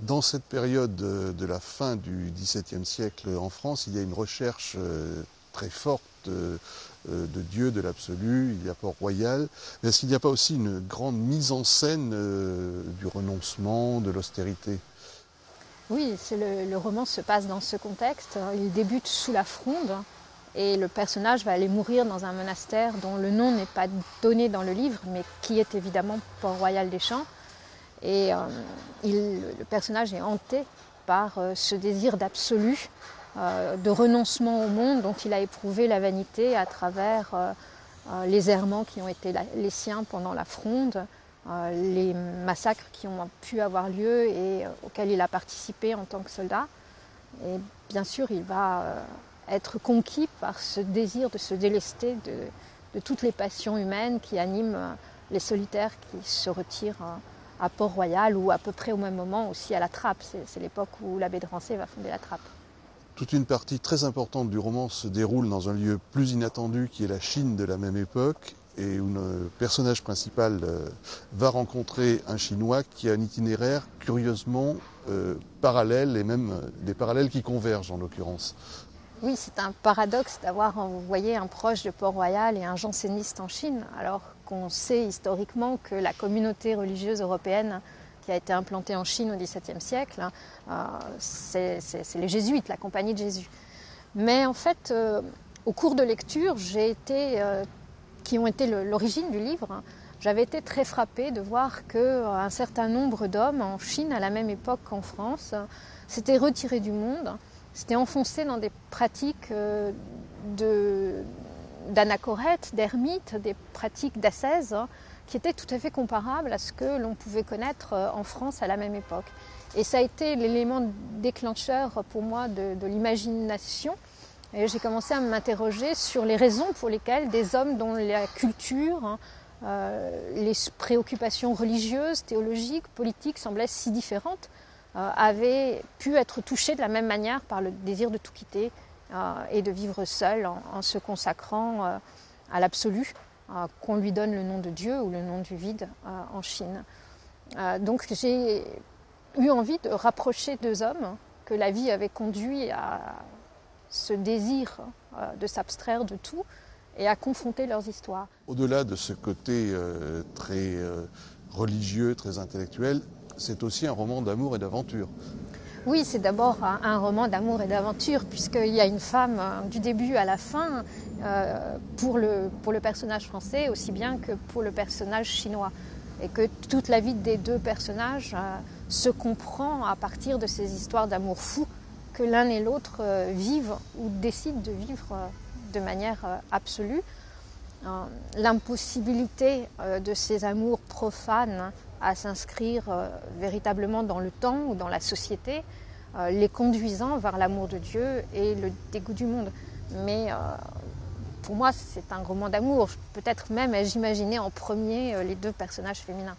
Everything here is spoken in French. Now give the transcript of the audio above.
Dans cette période de la fin du XVIIe siècle en France, il y a une recherche très forte de Dieu, de l'absolu, il y a Port-Royal. Mais est-ce qu'il n'y a pas aussi une grande mise en scène du renoncement, de l'austérité? Oui, le roman se passe dans ce contexte. Il débute sous la Fronde et le personnage va aller mourir dans un monastère dont le nom n'est pas donné dans le livre, mais qui est évidemment Port-Royal des Champs. Et le personnage est hanté par ce désir d'absolu, de renoncement au monde dont il a éprouvé la vanité à travers les errements qui ont été les siens pendant la Fronde, les massacres qui ont pu avoir lieu et auxquels il a participé en tant que soldat. Et bien sûr, il va être conquis par ce désir de se délester de toutes les passions humaines qui animent les solitaires qui se retirent à Port-Royal ou à peu près au même moment aussi à la Trappe. C'est l'époque où l'abbé de Rancé va fonder la Trappe. Toute une partie très importante du roman se déroule dans un lieu plus inattendu qui est la Chine de la même époque et où le personnage principal va rencontrer un Chinois qui a un itinéraire curieusement parallèle et même des parallèles qui convergent en l'occurrence. Oui, c'est un paradoxe d'avoir envoyé un proche de Port-Royal et un janséniste en Chine, alors qu'on sait historiquement que la communauté religieuse européenne qui a été implantée en Chine au XVIIe siècle, c'est les jésuites, la Compagnie de Jésus. Mais en fait, au cours de lecture, qui ont été l'origine du livre, j'avais été très frappée de voir qu'un certain nombre d'hommes en Chine, à la même époque qu'en France, s'étaient retirés du monde, s'étaient enfoncés dans des pratiques d'anachorètes, d'ermites, des pratiques d'ascèse, qui étaient tout à fait comparables à ce que l'on pouvait connaître en France à la même époque. Et ça a été l'élément déclencheur pour moi de l'imagination. Et j'ai commencé à m'interroger sur les raisons pour lesquelles des hommes dont la culture, les préoccupations religieuses, théologiques, politiques semblaient si différentes, avaient pu être touchés de la même manière par le désir de tout quitter et de vivre seul en se consacrant à l'absolu, qu'on lui donne le nom de Dieu ou le nom du vide en Chine. Donc j'ai eu envie de rapprocher deux hommes que la vie avait conduit à ce désir de s'abstraire de tout et à confronter leurs histoires. Au-delà de ce côté très religieux, très intellectuel, c'est aussi un roman d'amour et d'aventure. Oui, c'est d'abord un roman d'amour et d'aventure, puisqu'il y a une femme du début à la fin pour le personnage français, aussi bien que pour le personnage chinois. Et que toute la vie des deux personnages se comprend à partir de ces histoires d'amour fou que l'un et l'autre vivent ou décident de vivre de manière absolue. L'impossibilité de ces amours profanes à s'inscrire véritablement dans le temps ou dans la société, les conduisant vers l'amour de Dieu et le dégoût du monde. Mais pour moi, c'est un roman d'amour. Peut-être même ai-je imaginé en premier les deux personnages féminins.